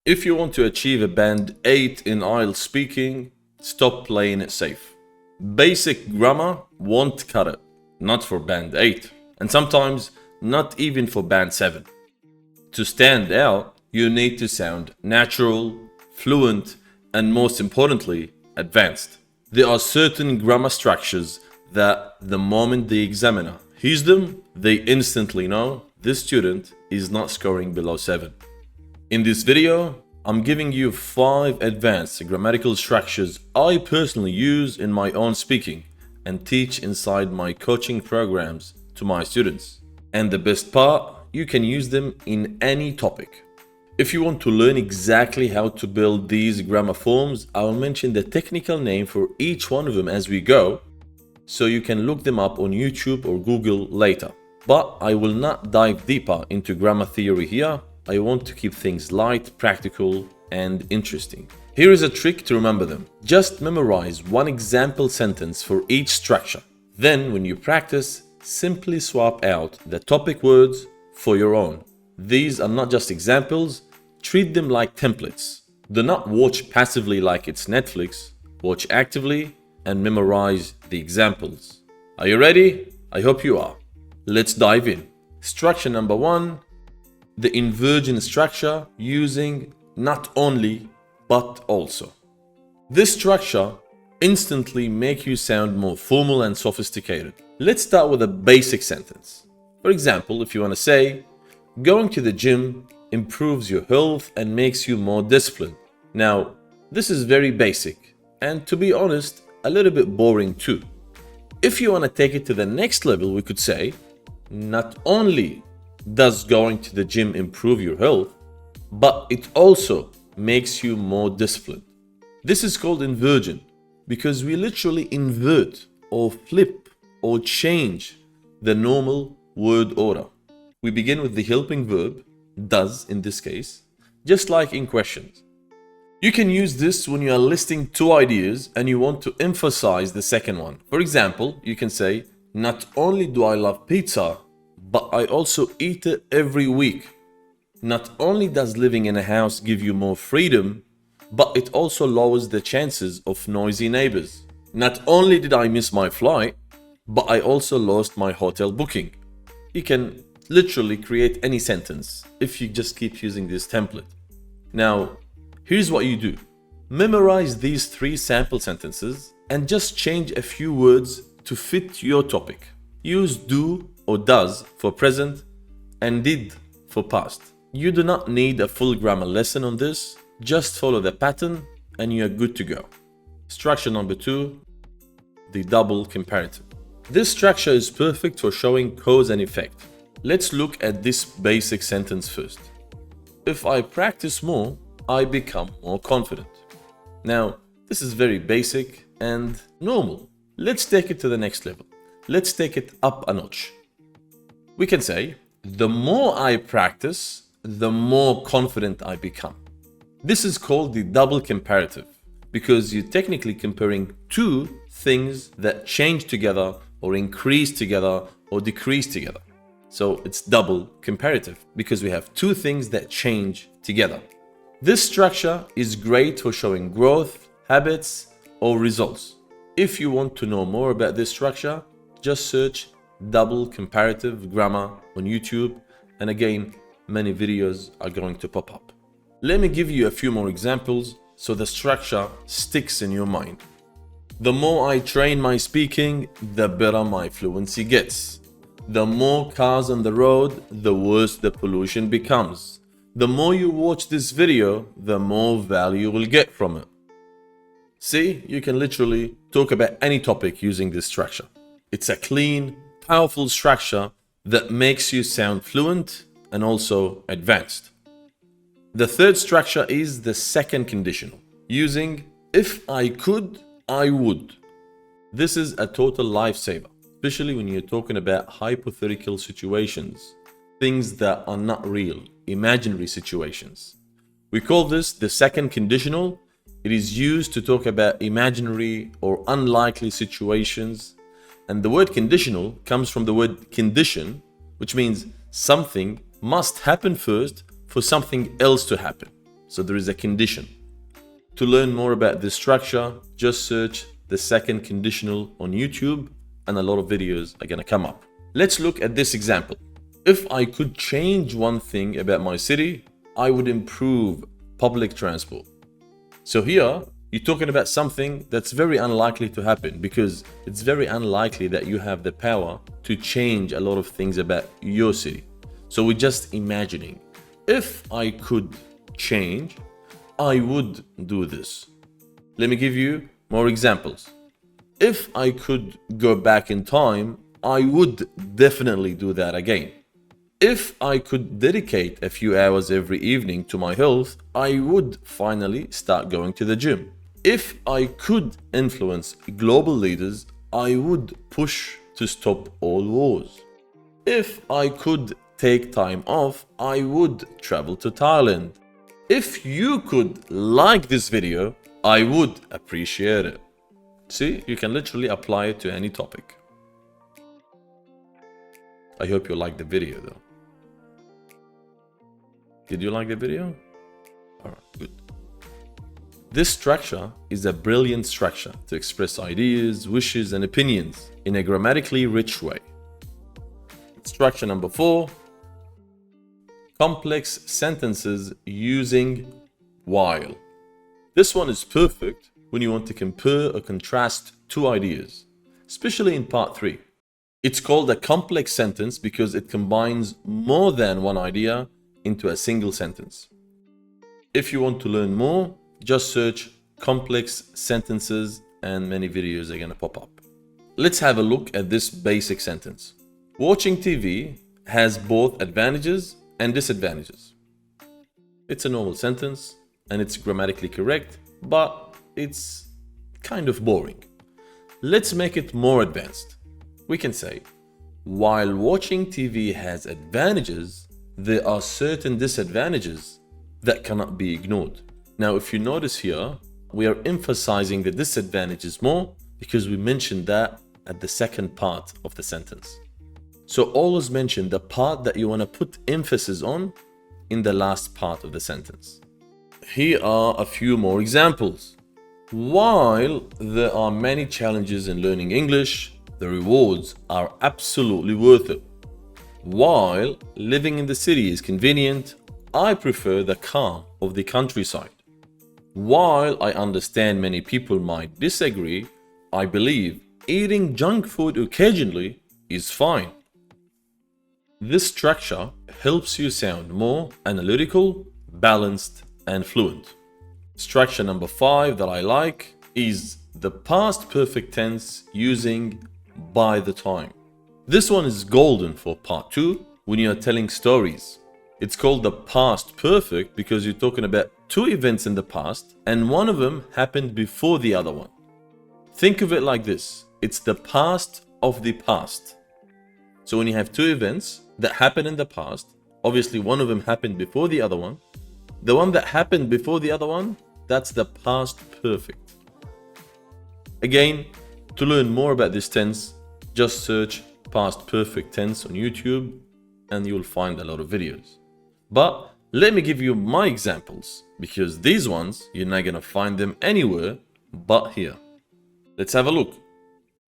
If you want to achieve a band 8 in IELTS speaking, stop playing it safe. Basic grammar won't cut it, not for band 8, and sometimes not even for band 7. To stand out, you need to sound natural, fluent, and most importantly, advanced. There are certain grammar structures that the moment the examiner hears them, they instantly know this student is not scoring below 7. In this video, I'm giving you 5 advanced grammatical structures I personally use in my own speaking and teach inside my coaching programs to my students. And the best part, you can use them in any topic. If you want to learn exactly how to build these grammar forms, I will mention the technical name for each one of them as we go, so you can look them up on YouTube or Google later. But I will not dive deeper into grammar theory here. I want to keep things light, practical, and interesting. Here is a trick to remember them. Just memorize one example sentence for each structure. Then, when you practice, simply swap out the topic words for your own. These are not just examples, treat them like templates. Do not watch passively like it's Netflix. Watch actively and memorize the examples. Are you ready? I hope you are. Let's dive in. Structure number 1. The inversion structure using not only but also. This structure instantly makes you sound more formal and sophisticated. Let's start with a basic sentence. For example, if you want to say, going to the gym improves your health and makes you more disciplined. Now, this is very basic and, to be honest, a little bit boring too. If you want to take it to the next level, we could say, not only does going to the gym improve your health, but it also makes you more disciplined. This is called inversion because we literally invert or flip or change the normal word order. We begin with the helping verb, does in this case, just like in questions. You can use this when you are listing 2 ideas and you want to emphasize the second one. For example, you can say, not only do I love pizza, but I also eat it every week. Not only does living in a house give you more freedom, but it also lowers the chances of noisy neighbors. Not only did I miss my flight, but I also lost my hotel booking. You can literally create any sentence if you just keep using this template. Now, here's what you do. Memorize these 3 sample sentences and just change a few words to fit your topic. Use do or does for present and did for past. You do not need a full grammar lesson on this. Just follow the pattern and you are good to go. Structure number 2, the double comparative. This structure is perfect for showing cause and effect. Let's look at this basic sentence first. If I practice more, I become more confident. Now, this is very basic and normal. Let's take it to the next level. Let's take it up a notch. We can say, the more I practice, the more confident I become. This is called the double comparative because you're technically comparing 2 things that change together or increase together or decrease together. So it's double comparative because we have 2 things that change together. This structure is great for showing growth, habits, or results. If you want to know more about this structure, just search double comparative grammar on YouTube, and again, many videos are going to pop up. Let me give you a few more examples so the structure sticks in your mind. The more I train my speaking, the better my fluency gets. The more cars on the road, the worse the pollution becomes. The more you watch this video, the more value you will get from it. See, you can literally talk about any topic using this structure. It's a clean, powerful structure that makes you sound fluent and also advanced. The third structure is the second conditional, using if I could, I would. This is a total lifesaver, especially when you're talking about hypothetical situations, things that are not real, imaginary situations. We call this the second conditional. It is used to talk about imaginary or unlikely situations. And the word conditional comes from the word condition, which means something must happen first for something else to happen. So there is a condition. To learn more about this structure, just search the second conditional on YouTube and a lot of videos are gonna come up. Let's look at this example. If I could change one thing about my city, I would improve public transport. So here, you're talking about something that's very unlikely to happen because it's very unlikely that you have the power to change a lot of things about your city. So we're just imagining, if I could change, I would do this. Let me give you more examples. If I could go back in time, I would definitely do that again. If I could dedicate a few hours every evening to my health, I would finally start going to the gym. If I could influence global leaders, I would push to stop all wars. If I could take time off, I would travel to Thailand. If you could like this video, I would appreciate it. See, you can literally apply it to any topic. I hope you liked the video though. Did you like the video? Alright, good. This structure is a brilliant structure to express ideas, wishes, and opinions in a grammatically rich way. Structure number 4. Complex sentences using while. This one is perfect when you want to compare or contrast two ideas, especially in part 3. It's called a complex sentence because it combines more than one idea into a single sentence. If you want to learn more, just search complex sentences and many videos are gonna pop up. Let's have a look at this basic sentence. Watching TV has both advantages and disadvantages. It's a normal sentence and it's grammatically correct, but it's kind of boring. Let's make it more advanced. We can say, while watching TV has advantages, there are certain disadvantages that cannot be ignored. Now, if you notice here, we are emphasizing the disadvantages more because we mentioned that at the second part of the sentence. So always mention the part that you want to put emphasis on in the last part of the sentence. Here are a few more examples. While there are many challenges in learning English, the rewards are absolutely worth it. While living in the city is convenient, I prefer the calm of the countryside. While I understand many people might disagree, I believe eating junk food occasionally is fine. This structure helps you sound more analytical, balanced, and fluent. Structure number 5 that I like is the past perfect tense using by the time. This one is golden for part 2 when you are telling stories. It's called the past perfect because you're talking about two events in the past and one of them happened before the other one. Think of it like this. It's the past of the past. So when you have two events that happen in the past, obviously one of them happened before the other one. The one that happened before the other one, that's the past perfect. Again, to learn more about this tense, just search past perfect tense on YouTube and you'll find a lot of videos. But let me give you my examples because these ones, you're not gonna find them anywhere but here. Let's have a look.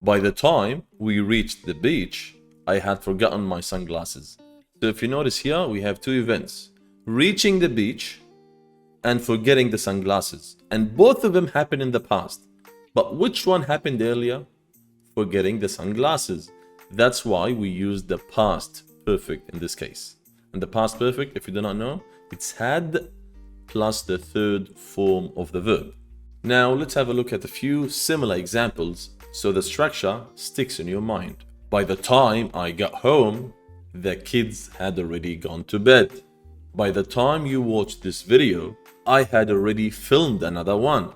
By the time we reached the beach, I had forgotten my sunglasses. So if you notice here, we have two events. Reaching the beach and forgetting the sunglasses. And both of them happened in the past. But which one happened earlier? Forgetting the sunglasses. That's why we use the past perfect in this case. And the past perfect, if you do not know, it's had plus the third form of the verb. Now let's have a look at a few similar examples so the structure sticks in your mind. By the time I got home, the kids had already gone to bed. By the time you watched this video, I had already filmed another one.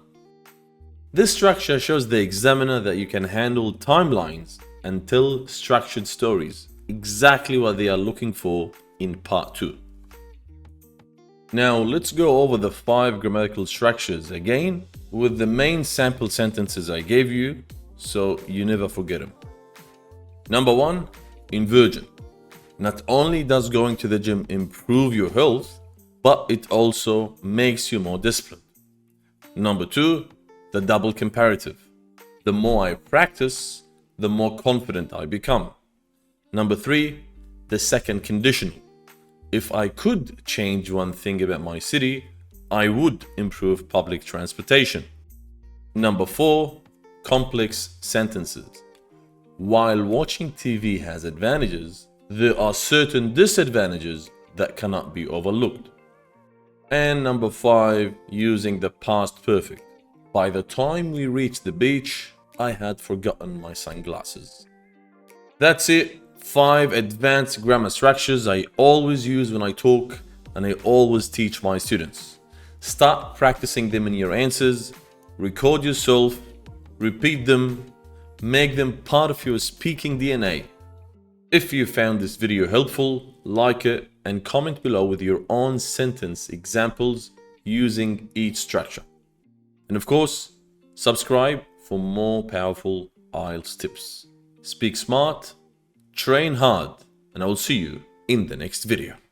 This structure shows the examiner that you can handle timelines and tell structured stories, exactly what they are looking for in part 2. Now let's go over the 5 grammatical structures again with the main sample sentences I gave you so you never forget them. Number 1, inversion. Not only does going to the gym improve your health, but it also makes you more disciplined. Number 2, the double comparative. The more I practice, the more confident I become. Number 3, the second conditional. If I could change one thing about my city, I would improve public transportation. Number 4, complex sentences. While watching TV has advantages, there are certain disadvantages that cannot be overlooked. And number 5, using the past perfect. By the time we reached the beach, I had forgotten my sunglasses. That's it. 5 advanced grammar structures I always use when I talk and I always teach my students. Start practicing them in your answers, record yourself, repeat them, make them part of your speaking DNA. If you found this video helpful, like it and comment below with your own sentence examples using each structure. And of course, subscribe for more powerful IELTS tips. Speak smart, train hard, and I will see you in the next video.